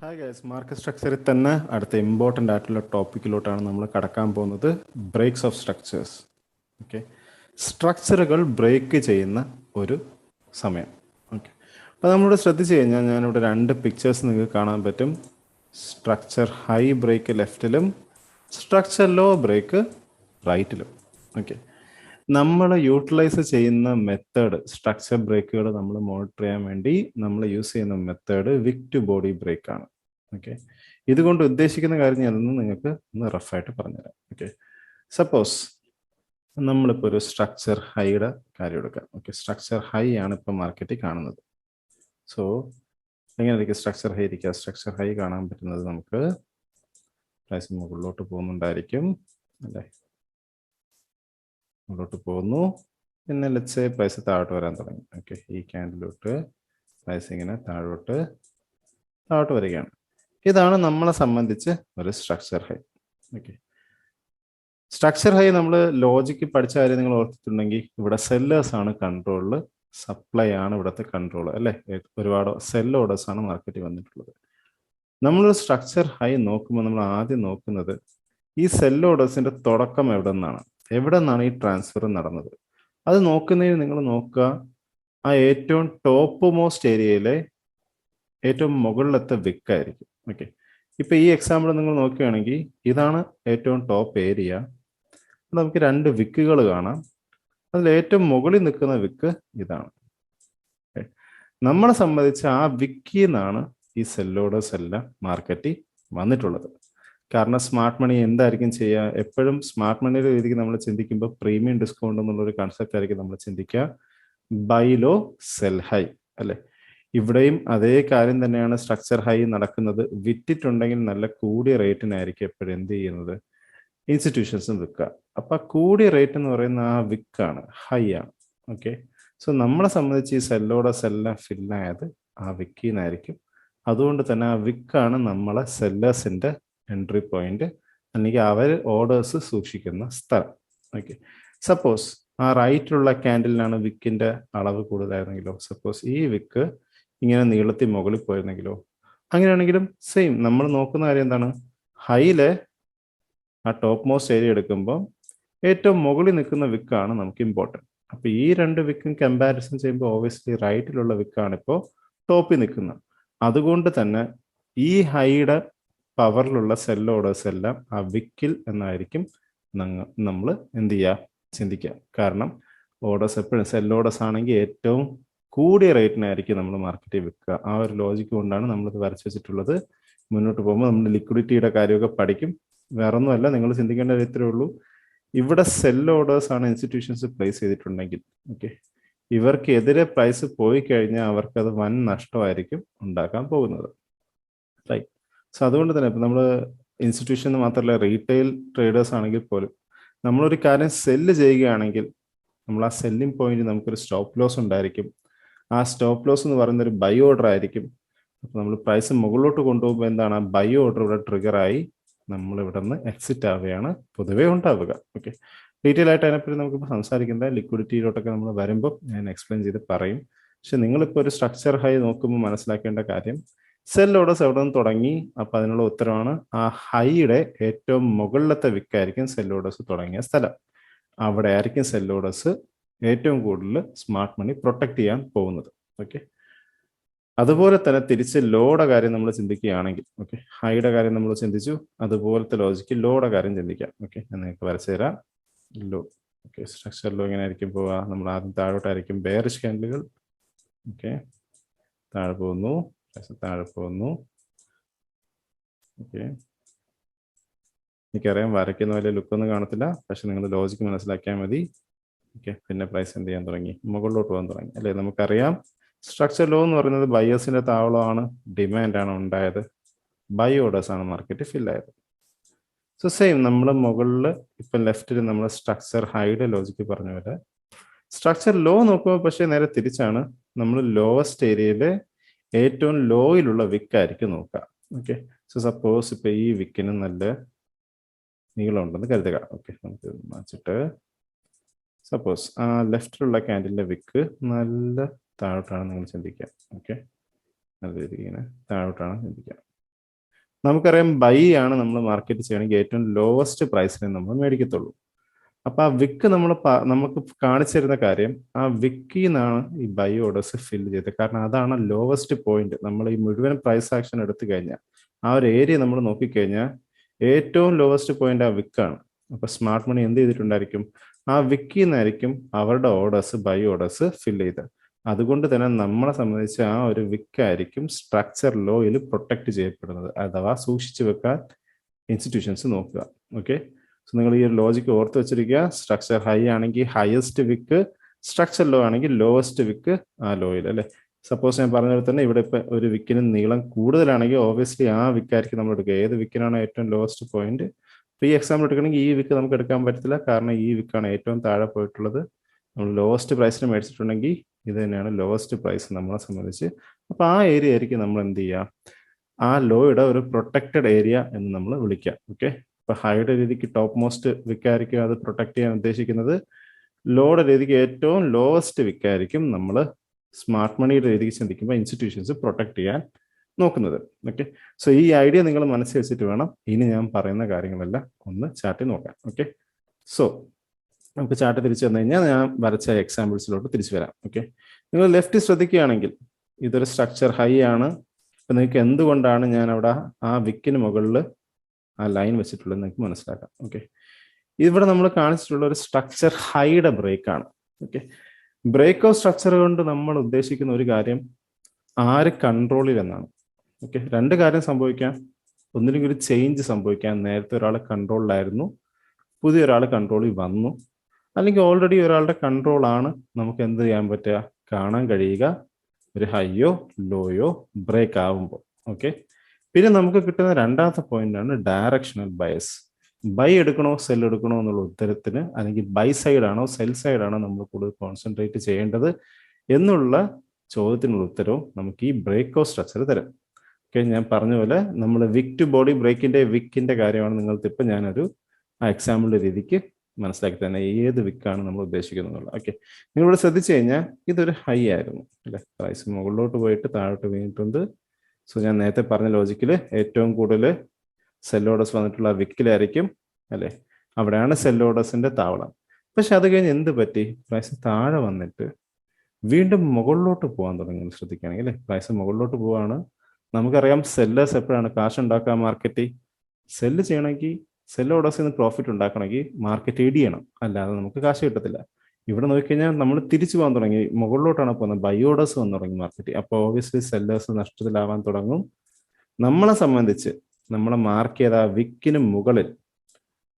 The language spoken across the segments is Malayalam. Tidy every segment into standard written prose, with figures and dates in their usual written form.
Hi guys, market structure തന്നെ അടുത്ത ഇമ്പോർട്ടൻ്റ് ആയിട്ടുള്ള ടോപ്പിക്കിലോട്ടാണ് നമ്മൾ കടക്കാൻ പോകുന്നത്. Breaks of structures. ഓക്കെ, സ്ട്രക്ചറുകൾ ബ്രേക്ക് ചെയ്യുന്ന ഒരു സമയം. ഓക്കെ, അപ്പോൾ നമ്മളിവിടെ ശ്രദ്ധിച്ചു കഴിഞ്ഞാൽ ഞാനിവിടെ രണ്ട് പിക്ചേഴ്സ് നിങ്ങൾക്ക് കാണാൻ പറ്റും. സ്ട്രക്ചർ ഹൈ ബ്രേക്ക് ലെഫ്റ്റിലും സ്ട്രക്ചർ ലോ ബ്രേക്ക് റൈറ്റിലും. ഓക്കെ, നമ്മൾ യൂട്ടിലൈസ് ചെയ്യുന്ന മെത്തേഡ്, സ്ട്രക്ചർ ബ്രേക്കുകൾ നമ്മൾ മോണിറ്റർ ചെയ്യാൻ വേണ്ടി നമ്മൾ യൂസ് ചെയ്യുന്ന method wick to body break ആണ്. ഓക്കെ, ഇതുകൊണ്ട് ഉദ്ദേശിക്കുന്ന കാര്യം ഞാനൊന്ന് നിങ്ങൾക്ക് ഒന്ന് റഫായിട്ട് പറഞ്ഞുതരാം. ഓക്കെ, സപ്പോസ് നമ്മളിപ്പോൾ ഒരു സ്ട്രക്ചർ ഹൈയുടെ കാര്യം എടുക്കാം. ഓക്കെ, സ്ട്രക്ചർ ഹൈ ആണ് ഇപ്പോൾ മാർക്കറ്റിൽ കാണുന്നത്. സോ എങ്ങനെയായിരിക്കും സ്ട്രക്ചർ ഹൈ ഇരിക്കുക? സ്ട്രക്ചർ ഹൈ കാണാൻ പറ്റുന്നത് നമുക്ക് പ്രൈസ് മുകളിലോട്ട് പോകുന്നുണ്ടായിരിക്കും അല്ലേ, മുകളിലോട്ട് പോകുന്നു. പിന്നെ ലെറ്റ്സ് പ്രൈസ് താഴോട്ട് വരാൻ തുടങ്ങി. ഓക്കെ, ഈ ക്യാൻഡിലോട്ട് പ്രൈസ് ഇങ്ങനെ താഴോട്ട് വരികയാണ്. ഇതാണ് നമ്മളെ സംബന്ധിച്ച് ഒരു structure high. Okay, structure high നമ്മൾ ലോജിക്ക് പഠിച്ച കാര്യം നിങ്ങൾ ഓർത്തിട്ടുണ്ടെങ്കിൽ ഇവിടെ സെല്ലേഴ്സ് ആണ് കൺട്രോളിൽ, സപ്ലൈ ആണ് ഇവിടുത്തെ കൺട്രോൾ അല്ലേ. ഒരുപാട് സെൽ ഓർഡേഴ്സ് ആണ് മാർക്കറ്റിൽ വന്നിട്ടുള്ളത്. നമ്മളൊരു സ്ട്രക്ചർ ഹൈ നോക്കുമ്പോൾ നമ്മൾ ആദ്യം നോക്കുന്നത് ഈ സെൽ ഓർഡേഴ്സിന്റെ തുടക്കം എവിടെ നിന്നാണ് ഈ ട്രാൻസ്ഫർ നടന്നത്. അത് നോക്കുന്നതിന് നിങ്ങൾ നോക്കുക, ആ ഏറ്റവും ടോപ്പ് മോസ്റ്റ് ഏരിയയിലെ ഏറ്റവും മുകളിലത്തെ വിക്ക് ആയിരിക്കും. ഓക്കെ, ഇപ്പൊ ഈ എക്സാമ്പിൾ നിങ്ങൾ നോക്കുകയാണെങ്കിൽ ഇതാണ് ഏറ്റവും ടോപ്പ് ഏരിയ. നമുക്ക് രണ്ട് വിക്കുകൾ കാണാം. അതിൽ ഏറ്റവും മുകളിൽ നിൽക്കുന്ന വിക്ക് ഇതാണ്. നമ്മളെ സംബന്ധിച്ച് ആ വിക്കിൽ നിന്നാണ് ഈ സെല്ലോഡേഴ്സ് എല്ലാം മാർക്കറ്റിൽ വന്നിട്ടുള്ളത്. കാരണം സ്മാർട്ട് മണി എന്തായിരിക്കും ചെയ്യുക? എപ്പോഴും സ്മാർട്ട് മണിയുടെ രീതിക്ക് നമ്മൾ ചിന്തിക്കുമ്പോൾ പ്രീമിയം ഡിസ്കൗണ്ട് എന്നുള്ളൊരു കൺസെപ്റ്റ് ആയിരിക്കും നമ്മൾ ചിന്തിക്കുക. ബൈ ലോ സെൽ ഹൈ അല്ലെ. ഇവിടെയും അതേ കാര്യം തന്നെയാണ് സ്ട്രക്ചർ ഹൈ നടക്കുന്നത്. വിറ്റിട്ടുണ്ടെങ്കിൽ നല്ല കൂടിയ റേറ്റിനായിരിക്കും എപ്പോഴും എന്ത് ചെയ്യുന്നത്, ഇൻസ്റ്റിറ്റ്യൂഷൻസും വിൽക്കുക. അപ്പൊ കൂടിയ റേറ്റ് എന്ന് പറയുന്ന ആ വിക്കാണ്, ഹൈ ആണ്. ഓക്കെ, സോ നമ്മളെ സംബന്ധിച്ച് ഈ സെല്ലോഡേഴ്സ് എല്ലാം ഫില്ലായത് ആ വിക്കിന്നായിരിക്കും. അതുകൊണ്ട് തന്നെ ആ വിക്കാണ് നമ്മളെ സെല്ലേഴ്സിന്റെ എൻട്രി പോയിന്റ്, അല്ലെങ്കിൽ അവർ ഓർഡേഴ്സ് സൂക്ഷിക്കുന്ന സ്ഥലം. ഓക്കെ, സപ്പോസ് ആ റൈറ്റിലുള്ള ക്യാൻഡിലാണ് വിക്കിന്റെ അളവ് കൂടുതലായിരുന്നെങ്കിലോ, സപ്പോസ് ഈ വിക്ക് ഇങ്ങനെ നീളത്തിൽ മുകളിൽ പോയിരുന്നെങ്കിലോ, അങ്ങനെയാണെങ്കിലും സെയിം നമ്മൾ നോക്കുന്ന കാര്യം എന്താണ്, ഹൈയിലെ ആ ടോപ്പ് മോസ്റ്റ് ഏരിയ എടുക്കുമ്പോൾ ഏറ്റവും മുകളിൽ നിൽക്കുന്ന വിക്കാണ് നമുക്ക് ഇമ്പോർട്ടൻറ്റ്. അപ്പൊ ഈ രണ്ട് വിക്കും കമ്പാരിസൺ ചെയ്യുമ്പോൾ ഓബിയസ്ലി റൈറ്റിലുള്ള വിക്കാണ് ഇപ്പോൾ ടോപ്പിൽ നിൽക്കുന്നത്. അതുകൊണ്ട് തന്നെ ഈ ഹൈയുടെ പവറിലുള്ള സെൽ ഓർഡേഴ്സ് എല്ലാം ആ വിക്കിൽ എന്നായിരിക്കും നമ്മൾ എന്ത് ചെയ്യുക, ചിന്തിക്കുക. കാരണം ഓർഡേഴ്സ് എപ്പോഴും സെൽ ഓർഡേഴ്സ് ആണെങ്കിൽ ഏറ്റവും കൂടിയ റേറ്റിനായിരിക്കും നമ്മൾ മാർക്കറ്റിൽ വിൽക്കുക. ആ ഒരു ലോജിക്ക് കൊണ്ടാണ് നമ്മളിത് വരച്ചു വെച്ചിട്ടുള്ളത്. മുന്നോട്ട് പോകുമ്പോൾ നമ്മൾ ലിക്വിഡിറ്റിയുടെ കാര്യമൊക്കെ പഠിക്കും. വേറൊന്നുമല്ല, നിങ്ങൾ ചിന്തിക്കേണ്ട കാര്യത്തിലേ ഉള്ളൂ, ഇവിടെ സെൽ ഓർഡേഴ്സ് ആണ് ഇൻസ്റ്റിറ്റ്യൂഷൻസ് പ്ലേസ് ചെയ്തിട്ടുണ്ടെങ്കിൽ, ഓക്കെ, ഇവർക്കെതിരെ പ്രൈസ് പോയി കഴിഞ്ഞാൽ അവർക്കത് വൻ നഷ്ടമായിരിക്കും ഉണ്ടാക്കാൻ പോകുന്നത്. റൈറ്റ്. സോ അതുകൊണ്ട് തന്നെ ഇപ്പം നമ്മൾ ഇൻസ്റ്റിറ്റ്യൂഷൻ മാത്രമല്ല, റീറ്റെയിൽ ട്രേഡേഴ്സ് ആണെങ്കിൽ പോലും നമ്മളൊരു കാര്യം സെല്ല് ചെയ്യുകയാണെങ്കിൽ നമ്മൾ ആ സെല്ലിംഗ് പോയിന്റ് നമുക്കൊരു സ്റ്റോപ്പ് ലോസ് ഉണ്ടായിരിക്കും. ആ സ്റ്റോപ്പ് ലോസ് എന്ന് പറയുന്ന ഒരു ബൈ ഓർഡർ ആയിരിക്കും. അപ്പോൾ നമ്മൾ പ്രൈസ് മുകളിലോട്ട് കൊണ്ടുപോകുമ്പോൾ എന്താണ്, ആ ബൈ ഓർഡർ ഇവിടെ ട്രിഗറായി നമ്മൾ ഇവിടെ നിന്ന് എക്സിറ്റ് ആവുകയാണ് പൊതുവേ ഉണ്ടാവുക. ഓക്കെ, ഡീറ്റെയിൽ ആയിട്ട് അതിനെപ്പറ്റി നമുക്കിപ്പോൾ സംസാരിക്കേണ്ട, ലിക്വിഡിറ്റിയിലോട്ടൊക്കെ നമ്മൾ വരുമ്പോൾ ഞാൻ എക്സ്പ്ലെയിൻ ചെയ്ത് പറയും. പക്ഷെ നിങ്ങളിപ്പോൾ ഒരു സ്ട്രക്ചർ ഹൈ നോക്കുമ്പോൾ മനസ്സിലാക്കേണ്ട കാര്യം, സെൽ ഓർഡേഴ്സ് എവിടെ നിന്ന് തുടങ്ങി, അപ്പൊ അതിനുള്ള ഉത്തരവാണ് ആ ഹൈയുടെ ഏറ്റവും മുകളിലത്തെ വിക്കായിരിക്കും സെൽ ഓർഡേഴ്സ് തുടങ്ങിയ സ്ഥലം. അവിടെ ആയിരിക്കും സെൽ ഓർഡേഴ്സ് ഏറ്റവും കൂടുതൽ സ്മാർട്ട് മണി പ്രൊട്ടക്ട് ചെയ്യാൻ പോകുന്നത്. ഓക്കെ, അതുപോലെ തന്നെ തിരിച്ച് ലോയുടെ കാര്യം നമ്മൾ ചിന്തിക്കുകയാണെങ്കിൽ, ഓക്കെ, ഹൈയുടെ കാര്യം നമ്മൾ ചിന്തിച്ചു, അതുപോലത്തെ ലോജിക്ക് ലോയുടെ കാര്യം ചിന്തിക്കാം. ഓക്കെ, ഞാൻ നിങ്ങൾക്ക് വരച്ചു തരാം. ലോ, ഓക്കെ, സ്ട്രക്ചർ ലോ എങ്ങനെ ആയിരിക്കും പോവുക? നമ്മൾ ആദ്യം താഴോട്ടായിരിക്കും ബെയറിഷ് ക്യാൻഡിലുകൾ. ഓക്കെ, താഴെ പോകുന്നു, ഓക്കെ, എനിക്കറിയാം വരയ്ക്കുന്ന വലിയ ലുക്കൊന്നും കാണത്തില്ല, പക്ഷെ നിങ്ങൾ ലോജിക്ക് മനസ്സിലാക്കിയാൽ മതി. ഓക്കെ, പിന്നെ പ്രൈസ് എന്ത് ചെയ്യാൻ തുടങ്ങി, മുകളിലോട്ട് പോകാൻ തുടങ്ങി അല്ലേ. നമുക്കറിയാം സ്ട്രക്ചർ ലോ എന്ന് പറയുന്നത് ബയേഴ്സിന്റെ താവളമാണ്, ഡിമാൻഡാണ് ഉണ്ടായത്, ബൈ ഓർഡേഴ്സ് ആണ് മാർക്കറ്റ് ഫില്ലായത്. സോ സെയിം നമ്മൾ മുകളിൽ ഇപ്പം ലെഫ്റ്റിൽ നമ്മൾ സ്ട്രക്ചർ ഹൈയുടെ ലോജിക്ക് പറഞ്ഞ പോലെ സ്ട്രക്ചർ ലോ നോക്കുമ്പോൾ പക്ഷേ നേരെ തിരിച്ചാണ്. നമ്മൾ ലോവസ്റ്റ് ഏരിയയിലെ ഏറ്റവും ലോയിലുള്ള വിക്കായിരിക്കും നോക്കുക. ഓക്കെ, സോ സപ്പോസ് ഇപ്പൊ ഈ വിക്കിന് നല്ല നീളം ഉണ്ടെന്ന് കരുതുക. ഓക്കെ, നമുക്ക് മാച്ചിട്ട് സപ്പോസ് ആ ലെഫ്റ്റിലുള്ള ക്യാൻഡിലിന്റെ വിക്ക് നല്ല താഴോട്ടാണ് നിങ്ങൾ ചിന്തിക്കുക. ഓക്കെ, നല്ല രീതിക്ക് ഇങ്ങനെ താഴോട്ടാണ് ചിന്തിക്കുക. നമുക്കറിയാം ബൈ ആണ് നമ്മൾ മാർക്കറ്റ് ചെയ്യണമെങ്കിൽ ഏറ്റവും ലോവസ്റ്റ് പ്രൈസിനെ നമ്മൾ മേടിക്കത്തുള്ളൂ. അപ്പൊ ആ വിക്ക് നമുക്ക് കാണിച്ചു തരുന്ന കാര്യം ആ വിക്കിൽ നിന്നാണ് ഈ ബൈ ഓർഡേഴ്സ് ഫില്ല് ചെയ്തത്. കാരണം അതാണ് ലോവസ്റ്റ് പോയിന്റ്. നമ്മൾ ഈ മുഴുവൻ പ്രൈസ് ആക്ഷൻ എടുത്തു കഴിഞ്ഞാൽ ആ ഒരു ഏരിയ നമ്മൾ നോക്കിക്കഴിഞ്ഞാൽ ഏറ്റവും ലോവസ്റ്റ് പോയിന്റ് ആ വിക്കാണ്. അപ്പൊ സ്മാർട്ട് മണി എന്ത് ചെയ്തിട്ടുണ്ടായിരിക്കും, ആ വിക്കിൽ നിന്നായിരിക്കും അവരുടെ ഓർഡേഴ്സ് ബൈ ഓർഡേഴ്സ് ഫില്ല് ചെയ്തത്. അതുകൊണ്ട് തന്നെ നമ്മളെ സംബന്ധിച്ച് ആ ഒരു വിക്കായിരിക്കും സ്ട്രക്ചർ ലോയിൽ പ്രൊട്ടക്ട് ചെയ്യപ്പെടുന്നത്, അഥവാ സൂക്ഷിച്ചു വെക്കാൻ ഇൻസ്റ്റിറ്റ്യൂഷൻസ് നോക്കുക. ഓക്കെ, സോ നിങ്ങൾ ഈ ഒരു ലോജിക്ക് ഓർത്ത് വെച്ചിരിക്കുക. സ്ട്രക്ചർ ഹൈ ആണെങ്കിൽ ഹയസ്റ്റ് വിക്ക്, സ്ട്രക്ചർ ലോ ആണെങ്കിൽ ലോവസ്റ്റ് വിക്ക് ആ ലോയിൽ, അല്ലെ. സപ്പോസ് ഞാൻ പറഞ്ഞ പോലെ തന്നെ ഇവിടെ ഇപ്പൊ ഒരു വിക്കിന് നീളം കൂടുതലാണെങ്കിൽ ഓബിയസ്ലി ആ വിക്കായിരിക്കും നമ്മൾ എടുക്കുക. ഏത് വിക്കിനാണ് ഏറ്റവും ലോവസ്റ്റ് പോയിന്റ്. ഇപ്പൊ ഈ എക്സാമ്പിൾ എടുക്കണമെങ്കിൽ ഈ വിക്ക് നമുക്ക് എടുക്കാൻ പറ്റത്തില്ല, കാരണം ഈ വിക്കാണ് ഏറ്റവും താഴെ പോയിട്ടുള്ളത്. നമ്മൾ ലോവസ്റ്റ് പ്രൈസിന് മേടിച്ചിട്ടുണ്ടെങ്കിൽ ഇത് തന്നെയാണ് ലോവസ്റ്റ് പ്രൈസ് നമ്മളെ സംബന്ധിച്ച്. അപ്പൊ ആ ഏരിയ ആയിരിക്കും നമ്മൾ എന്ത് ചെയ്യുക, ആ ലോയുടെ ഒരു പ്രൊട്ടക്റ്റഡ് ഏരിയ എന്ന് നമ്മൾ വിളിക്കാം. ഓക്കെ, ഇപ്പൊ ഹൈയുടെ രീതിക്ക് ടോപ്പ് മോസ്റ്റ് വിക്കായിരിക്കും അത് പ്രൊട്ടക്ട് ചെയ്യാൻ ഉദ്ദേശിക്കുന്നത്. ലോയുടെ രീതിക്ക് ഏറ്റവും ലോവസ്റ്റ് വിക്കായിരിക്കും നമ്മൾ സ്മാർട്ട് മണിയുടെ രീതിക്ക് ചിന്തിക്കുമ്പോൾ ഇൻസ്റ്റിറ്റ്യൂഷൻസ് പ്രൊട്ടക്ട് ചെയ്യാൻ നോക്കുന്നത്. ഓക്കെ, സോ ഈ ഐഡിയ നിങ്ങൾ മനസ്സിൽ വെച്ചിട്ട് വേണം ഇനി ഞാൻ പറയുന്ന കാര്യങ്ങളെല്ലാം ഒന്ന് ചാർട്ടിൽ നോക്കാൻ. ഓക്കെ, സോ നമുക്ക് ചാർട്ട് തിരിച്ചു വന്നു കഴിഞ്ഞാൽ ഞാൻ വരച്ച എക്സാമ്പിൾസിലോട്ട് തിരിച്ചു വരാം. ഓക്കെ, നിങ്ങൾ ലെഫ്റ്റ് ശ്രദ്ധിക്കുകയാണെങ്കിൽ ഇതൊരു സ്ട്രക്ചർ ഹൈ ആണ്. അപ്പൊ നിങ്ങൾക്ക് എന്തുകൊണ്ടാണ് ഞാൻ അവിടെ ആ വിക്കിന് മുകളിൽ ആ ലൈൻ വെച്ചിട്ടുള്ളത് നിങ്ങൾക്ക് മനസ്സിലാക്കാം. ഓക്കെ, ഇവിടെ നമ്മൾ കാണിച്ചിട്ടുള്ള ഒരു സ്ട്രക്ചർ ഹൈയുടെ ബ്രേക്ക് ആണ്. ഓക്കെ, ബ്രേക്ക് ഓഫ് സ്ട്രക്ചർ കൊണ്ട് നമ്മൾ ഉദ്ദേശിക്കുന്ന ഒരു കാര്യം ആര് കൺട്രോളിൽ എന്നാണ്. ഓക്കെ, രണ്ട് കാര്യം സംഭവിക്കാം. ഒന്നില്ലെങ്കിൽ ഒരു ചേഞ്ച് സംഭവിക്കാം. നേരത്തെ ഒരാൾ കൺട്രോളിലായിരുന്നു, പുതിയ ഒരാൾ കൺട്രോളിൽ വന്നു, അല്ലെങ്കിൽ ഓൾറെഡി ഒരാളുടെ കൺട്രോൾ ആണ് നമുക്ക് എന്ത് ചെയ്യാൻ പറ്റുക, കാണാൻ കഴിയുക ഒരു ഹൈയോ ലോയോ ബ്രേക്ക് ആവുമ്പോൾ. ഓക്കെ, പിന്നെ നമുക്ക് കിട്ടുന്ന രണ്ടാമത്തെ പോയിന്റ് ആണ് ഡയറക്ഷണൽ ബയസ്. ബൈ എടുക്കണോ സെൽ എടുക്കണോ എന്നുള്ള ഉത്തരത്തിന്, അല്ലെങ്കിൽ ബൈ സൈഡ് ആണോ സെൽ സൈഡ് ആണോ നമ്മൾ കൂടുതൽ കോൺസെൻട്രേറ്റ് ചെയ്യേണ്ടത് എന്നുള്ള ചോദ്യത്തിനുള്ള ഉത്തരവും നമുക്ക് ഈ ബ്രേക്ക് ഓഫ് സ്ട്രക്ചർ തരാം. ഓക്കെ, ഞാൻ പറഞ്ഞ പോലെ നമ്മൾ വിക്ക് ടു ബോഡി വിക്കിന്റെ കാര്യമാണ് നിങ്ങൾക്ക് ഇപ്പം ഞാനൊരു ആ എക്സാമ്പിളിന്റെ രീതിക്ക് മനസ്സിലാക്കി തന്നെ ഏത് വിക്കാണ് നമ്മൾ ഉദ്ദേശിക്കുന്നത്. ഓക്കെ, നിങ്ങളിവിടെ ശ്രദ്ധിച്ചു കഴിഞ്ഞാൽ ഇതൊരു ഹൈ ആയിരുന്നു, അല്ലെ. പ്രൈസ് മുകളിലോട്ട് പോയിട്ട് താഴോട്ട് വീണിട്ടുണ്ട്. സോ ഞാൻ നേരത്തെ പറഞ്ഞ ലോജിക്കിൽ ഏറ്റവും കൂടുതൽ സെൽ ഓർഡേഴ്സ് വന്നിട്ടുള്ള വിക്കിലായിരിക്കും, അല്ലെ. അവിടെയാണ് സെൽ ഓർഡേഴ്സിന്റെ താവളം. പക്ഷെ അത് കഴിഞ്ഞ് എന്ത് പറ്റി, പ്രൈസ് താഴെ വന്നിട്ട് വീണ്ടും മുകളിലോട്ട് പോകാൻ തുടങ്ങി. ശ്രദ്ധിക്കുകയാണെങ്കിൽ അല്ലെ, പ്രൈസ് മുകളിലോട്ട് പോവാണ്. നമുക്കറിയാം സെല്ലേഴ്സ് എപ്പോഴാണ് കാശ് ഉണ്ടാക്കുക മാർക്കറ്റിൽ. സെല്ല് ചെയ്യണമെങ്കിൽ സെൽ ഓർഡേഴ്സിൽ നിന്ന് പ്രോഫിറ്റ് ഉണ്ടാക്കണമെങ്കിൽ മാർക്കറ്റ് ഇടിയണം, അല്ലാതെ നമുക്ക് കാശ് കിട്ടത്തില്ല. ഇവിടെ നോക്കിക്കഴിഞ്ഞാൽ നമ്മൾ തിരിച്ചു പോകാൻ തുടങ്ങി, മുകളിലോട്ടാണ് പോകുന്നത്. ബൈ ഓർഡേഴ്സ് വന്നു തുടങ്ങി മാർക്കറ്റ്. അപ്പോൾ ഓബിയസ്ലി സെല്ലേഴ്സ് നഷ്ടത്തിലാവാൻ തുടങ്ങും. നമ്മളെ സംബന്ധിച്ച് നമ്മളെ മാർക്ക് ചെയ്ത വിക്കിന് മുകളിൽ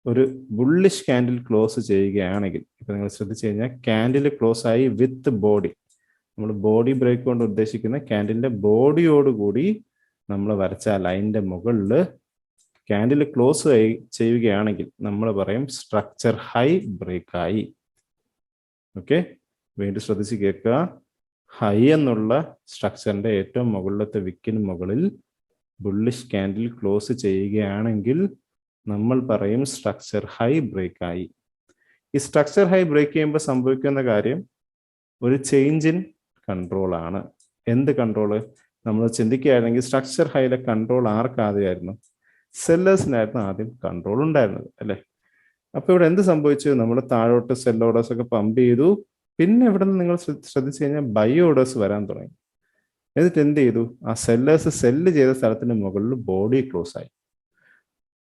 ഒരു ബുള്ളിഷ് ക്യാൻഡിൽ ക്ലോസ് ചെയ്യുകയാണെങ്കിൽ, ഇപ്പൊ നിങ്ങൾ ശ്രദ്ധിച്ചു കഴിഞ്ഞാൽ ക്യാൻഡിൽ ക്ലോസ് ആയി വിത്ത് ബോഡി, നമ്മൾ ബോഡി ബ്രേക്ക് കൊണ്ട് ഉദ്ദേശിക്കുന്ന ക്യാൻഡിലിന്റെ ബോഡിയോടുകൂടി നമ്മൾ വരച്ച ലൈനിന്റെ മുകളിൽ ക്യാൻഡിൽ ക്ലോസ് ചെയ്യുകയാണെങ്കിൽ നമ്മൾ പറയും സ്ട്രക്ചർ ഹൈ ബ്രേക്ക് ആയി. ഓക്കെ, വീണ്ടും ശ്രദ്ധിച്ച് കേൾക്കുക. ഹൈ എന്നുള്ള സ്ട്രക്ചറിന്റെ ഏറ്റവും മുകളിലത്തെ വിക്കിന് മുകളിൽ ബുള്ളിഷ് ക്യാൻഡിൽ ക്ലോസ് ചെയ്യുകയാണെങ്കിൽ നമ്മൾ പറയും സ്ട്രക്ചർ ഹൈ ബ്രേക്ക് ആയി. ഈ സ്ട്രക്ചർ ഹൈ ബ്രേക്ക് ചെയ്യുമ്പോൾ സംഭവിക്കുന്ന കാര്യം ഒരു ചേഞ്ച് ഇൻ കൺട്രോൾ ആണ്. എന്ത് കൺട്രോള്? നമ്മൾ ചിന്തിക്കുകയാണെങ്കിൽ സ്ട്രക്ചർ ഹൈയിലെ കൺട്രോൾ ആർക്കാദ്യമായിരുന്നു? സെല്ലേഴ്സിനായിരുന്നു ആദ്യം കൺട്രോൾ ഉണ്ടായിരുന്നത്, അല്ലെ. അപ്പൊ ഇവിടെ എന്ത് സംഭവിച്ചു? നമ്മൾ താഴോട്ട് സെൽ ഓർഡേഴ്സ് ഒക്കെ പമ്പ് ചെയ്തു. പിന്നെ ഇവിടെ നിന്ന് നിങ്ങൾ ശ്രദ്ധിച്ചു കഴിഞ്ഞാൽ ബൈ ഓർഡേഴ്സ് വരാൻ തുടങ്ങി. എന്നിട്ട് എന്ത് ചെയ്തു? ആ സെല്ലേഴ്സ് സെല്ല് ചെയ്ത സ്ഥലത്തിന് മുകളിൽ ബോഡി ക്ലോസ് ആയി.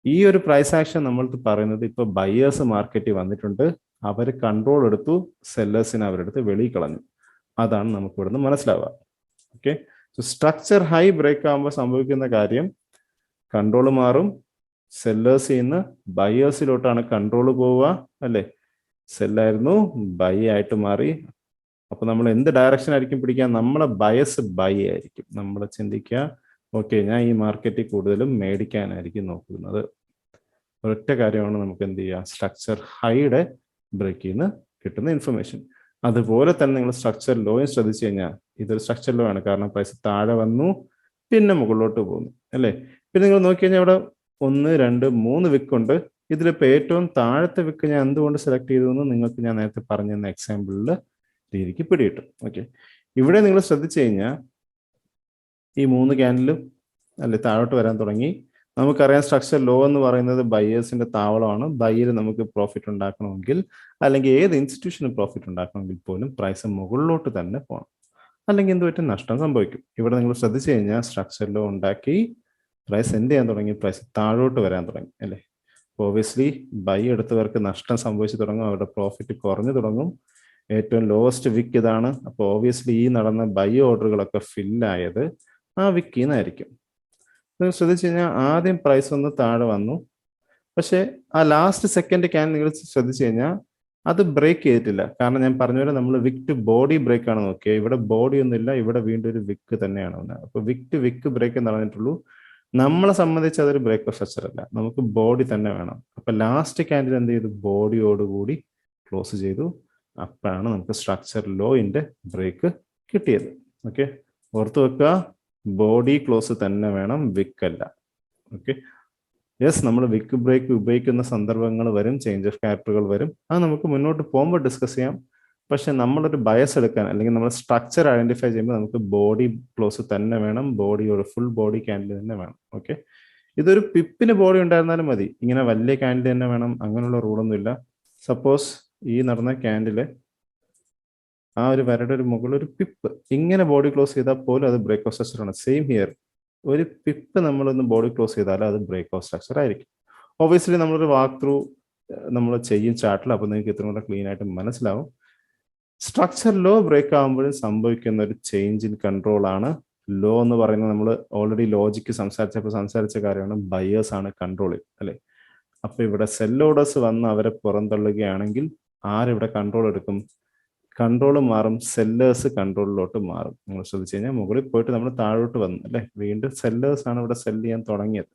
ഈ ഒരു പ്രൈസ് ആക്ഷൻ നമ്മൾ പറയുന്നത് ഇപ്പൊ ബയേഴ്സ് മാർക്കറ്റിൽ വന്നിട്ടുണ്ട്, അവർ കൺട്രോൾ എടുത്തു, സെല്ലേഴ്സിനെ അവരെടുത്ത് വെളിയിൽ കളഞ്ഞു. അതാണ് നമുക്ക് ഇവിടുന്ന് മനസ്സിലാവുക. Okay, so structure high break ആകുമ്പോൾ സംഭവിക്കുന്ന കാര്യം കൺട്രോൾ മാറും. സെല്ലേഴ്സിൽ നിന്ന് ബയേഴ്സിലോട്ടാണ് കൺട്രോൾ പോവുക, അല്ലെ. സെല്ലായിരുന്നു ബൈ ആയിട്ട് മാറി. അപ്പൊ നമ്മൾ എന്ത് ഡയറക്ഷൻ ആയിരിക്കും പിടിക്കുക? നമ്മളെ ബയസ് ബൈ ആയിരിക്കും. നമ്മൾ ചിന്തിക്കുക, ഓക്കെ, ഞാൻ ഈ മാർക്കറ്റിൽ കൂടുതലും മേടിക്കാനായിരിക്കും നോക്കുന്നത്. ഒരൊറ്റ കാര്യമാണ് നമുക്ക് എന്ത് ചെയ്യുക, സ്ട്രക്ചർ ഹൈയുടെ ബ്രേക്കിൽ നിന്ന് കിട്ടുന്ന ഇൻഫർമേഷൻ. അതുപോലെ തന്നെ നിങ്ങൾ സ്ട്രക്ചർ ലോയും ശ്രദ്ധിച്ചു കഴിഞ്ഞാൽ ഇതൊരു സ്ട്രക്ചർ ലോ ആണ്, കാരണം പ്രൈസ് താഴെ വന്നു പിന്നെ മുകളിലോട്ട് പോകുന്നു, അല്ലേ. പിന്നെ നിങ്ങൾ നോക്കി കഴിഞ്ഞാൽ ഇവിടെ 1, 2, 3 വിക്ക് ഉണ്ട്. ഇതിലിപ്പോൾ ഏറ്റവും താഴത്തെ വിക്ക് ഞാൻ എന്തുകൊണ്ട് സെലക്ട് ചെയ്തു എന്ന് നിങ്ങൾക്ക് ഞാൻ നേരത്തെ പറഞ്ഞു തന്ന എക്സാമ്പിളിൽ രീതിക്ക് പിടികിട്ടും. ഓക്കെ, ഇവിടെ നിങ്ങൾ ശ്രദ്ധിച്ചു കഴിഞ്ഞാൽ ഈ 3 ക്യാൻഡിലും അല്ലെ താഴോട്ട് വരാൻ തുടങ്ങി. നമുക്കറിയാം സ്ട്രക്ചർ ലോ എന്ന് പറയുന്നത് ബയേഴ്സിന്റെ താവളമാണ്. ബയ്യർ നമുക്ക് പ്രോഫിറ്റ് ഉണ്ടാക്കണമെങ്കിൽ അല്ലെങ്കിൽ ഏത് ഇൻസ്റ്റിറ്റ്യൂഷന് പ്രോഫിറ്റ് ഉണ്ടാക്കണമെങ്കിൽ പോലും പ്രൈസ് മുകളിലോട്ട് തന്നെ പോകണം, അല്ലെങ്കിൽ എന്ത് പറ്റും, നഷ്ടം സംഭവിക്കും. ഇവിടെ നിങ്ങൾ ശ്രദ്ധിച്ചു കഴിഞ്ഞാൽ സ്ട്രക്ചർ ലോ ഉണ്ടാക്കി പ്രൈസ് എന്ത് ചെയ്യാൻ തുടങ്ങി, പ്രൈസ് താഴോട്ട് വരാൻ തുടങ്ങി അല്ലേ. ഓബിയസ്ലി ബൈ എടുത്തവർക്ക് നഷ്ടം സംഭവിച്ചു തുടങ്ങും, അവരുടെ പ്രോഫിറ്റ് കുറഞ്ഞു തുടങ്ങും. ഏറ്റവും ലോവസ്റ്റ് വിക്ക് ഇതാണ്. അപ്പോൾ ഓബിയസ്ലി ഈ നടന്ന ബൈ ഓർഡറുകളൊക്കെ ഫില്ലായത് ആ വിക്കിൽ നിന്നായിരിക്കും. നിങ്ങൾ ശ്രദ്ധിച്ചു കഴിഞ്ഞാൽ ആദ്യം പ്രൈസ് ഒന്ന് താഴെ വന്നു, പക്ഷേ ആ ലാസ്റ്റ് സെക്കൻഡ് ക്യാൻ നിങ്ങൾ ശ്രദ്ധിച്ചു കഴിഞ്ഞാൽ അത് ബ്രേക്ക് ചെയ്തിട്ടില്ല. കാരണം ഞാൻ പറഞ്ഞ പോലെ നമ്മൾ വിക്ക് ടു ബോഡി ബ്രേക്ക് ആണ് നോക്കിയത്. ഇവിടെ ബോഡി ഒന്നുമില്ല, ഇവിടെ വീണ്ടും ഒരു വിക്ക് തന്നെയാണ് വന്നത്. അപ്പൊ വിക്ക് ടു വിക്ക് ബ്രേക്ക് എന്ന് പറഞ്ഞിട്ടുള്ളൂ. നമ്മളെ സംബന്ധിച്ച് അതൊരു ബ്രേക്ക് ഓഫ് സ്ട്രക്ചർ അല്ല, നമുക്ക് ബോഡി തന്നെ വേണം. അപ്പൊ ലാസ്റ്റ് ക്യാൻഡിൽ എന്ത് ചെയ്തു, ബോഡിയോടുകൂടി ക്ലോസ് ചെയ്തു. അപ്പോഴാണ് നമുക്ക് സ്ട്രക്ചർ ലോയിന്റെ ബ്രേക്ക് കിട്ടിയത്. ഓക്കെ, ഓർത്ത് വെക്കുക, ബോഡി ക്ലോസ് തന്നെ വേണം, വിക്ക് അല്ല. ഓക്കെ, യെസ്, നമ്മൾ വിക്ക് ബ്രേക്ക് ഉപയോഗിക്കുന്ന സന്ദർഭങ്ങൾ വരും, ചേഞ്ച് ഓഫ് ക്യാരക്ടറുകൾ വരും. അത് നമുക്ക് മുന്നോട്ട് പോകുമ്പോൾ ഡിസ്കസ് ചെയ്യാം. പക്ഷെ നമ്മളൊരു ബയസ് എടുക്കാൻ അല്ലെങ്കിൽ നമ്മൾ സ്ട്രക്ചർ ഐഡന്റിഫൈ ചെയ്യുമ്പോൾ നമുക്ക് ബോഡി ക്ലോസ് തന്നെ വേണം, ബോഡിയോട് ഫുൾ ബോഡി ക്യാൻഡിൽ തന്നെ വേണം. ഓക്കെ, ഇതൊരു പിപ്പിന് ബോഡി ഉണ്ടായിരുന്നാലും മതി, ഇങ്ങനെ വലിയ ക്യാൻഡിൽ തന്നെ വേണം അങ്ങനെയുള്ള റൂളൊന്നുമില്ല. സപ്പോസ് ഈ നടന്ന ക്യാൻഡില് ആ ഒരു വരയുടെ ഒരു മുകളിൽ ഒരു പിപ്പ് ഇങ്ങനെ ബോഡി ക്ലോസ് ചെയ്താൽ പോലും അത് ബ്രേക്ക് ഓഫ് സ്ട്രക്ചർ ആണ്. സെയിം ഹിയർ, ഒരു പിപ്പ് നമ്മളൊന്ന് ബോഡി ക്ലോസ് ചെയ്താൽ അത് ബ്രേക്ക് ഓഫ് സ്ട്രക്ചർ ആയിരിക്കും. ഒബിയസ്ലി നമ്മളൊരു വാക്ക് ത്രൂ നമ്മൾ ചെയ്യും ചാർട്ടിൽ, അപ്പോൾ നിങ്ങൾക്ക് ഇത്രയും കൂടെ ക്ലീൻ ആയിട്ട് മനസ്സിലാവും. സ്ട്രക്ചർ ലോ ബ്രേക്ക് ആകുമ്പോഴും സംഭവിക്കുന്ന ഒരു ചേഞ്ച് ഇൻ കൺട്രോൾ ആണ് ലോ എന്ന് പറയുന്നത്. നമ്മൾ ഓൾറെഡി ലോജിക്ക് സംസാരിച്ച കാര്യമാണ്, ബയേഴ്സ് ആണ് കൺട്രോൾ അല്ലെ. അപ്പൊ ഇവിടെ സെൽ ഓർഡേഴ്സ് വന്ന് അവരെ പുറന്തള്ളുകയാണെങ്കിൽ ആരിവിടെ കൺട്രോൾ എടുക്കും, കൺട്രോൾ മാറും, സെല്ലേഴ്സ് കൺട്രോളിലോട്ട് മാറും. നിങ്ങൾ ശ്രദ്ധിച്ചു കഴിഞ്ഞാൽ മുകളിൽ പോയിട്ട് നമ്മൾ താഴോട്ട് വന്നു അല്ലെ, വീണ്ടും സെല്ലേഴ്സ് ആണ് ഇവിടെ സെല് ചെയ്യാൻ തുടങ്ങിയത്.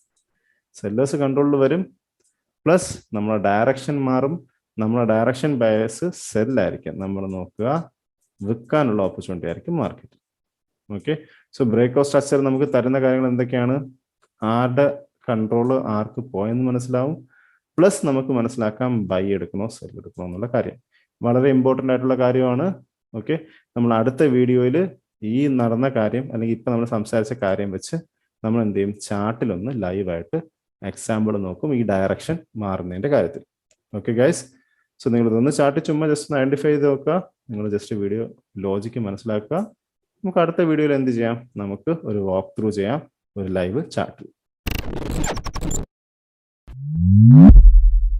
സെല്ലേഴ്സ് കൺട്രോളിൽ വരും, പ്ലസ് നമ്മളെ ഡയറക്ഷൻ മാറും. നമ്മളെ ഡയറക്ഷൻ ബയസ് സെല്ലായിരിക്കും. നമ്മൾ നോക്കുക, വിൽക്കാനുള്ള ഓപ്പർച്യൂണിറ്റി ആയിരിക്കും market. Okay, so break of structure നമുക്ക് തരുന്ന കാര്യങ്ങൾ എന്തൊക്കെയാണ്, ആരുടെ കൺട്രോൾ ആർക്ക് പോയെന്ന് മനസ്സിലാവും, പ്ലസ് നമുക്ക് മനസ്സിലാക്കാം ബൈ എടുക്കണോ സെൽ എടുക്കണോ എന്നുള്ള കാര്യം. വളരെ ഇമ്പോർട്ടൻ്റ് ആയിട്ടുള്ള കാര്യമാണ്. ഓക്കെ, നമ്മൾ അടുത്ത വീഡിയോയിൽ ഈ നടന്ന കാര്യം അല്ലെങ്കിൽ ഇപ്പം നമ്മൾ സംസാരിച്ച കാര്യം വെച്ച് നമ്മൾ എന്ത് ചെയ്യും, ചാർട്ടിലൊന്ന് ലൈവായിട്ട് എക്സാമ്പിൾ നോക്കും ഈ ഡയറക്ഷൻ മാറുന്നതിൻ്റെ കാര്യത്തിൽ. ഓക്കെ ഗൈസ്, സോ നിങ്ങൾ ഇതൊന്ന് ചാർട്ട് ചുമ്മാ ജസ്റ്റ് ഒന്ന് ഐഡന്റിഫൈ ചെയ്ത് നോക്കുക, നിങ്ങൾ ജസ്റ്റ് വീഡിയോ ലോജിക്ക് മനസ്സിലാക്കുക. നമുക്ക് അടുത്ത വീഡിയോയിൽ എന്ത് ചെയ്യാം, നമുക്ക് ഒരു വാക്ക് ത്രൂ ചെയ്യാം ഒരു ലൈവ് ചാർട്ടിൽ.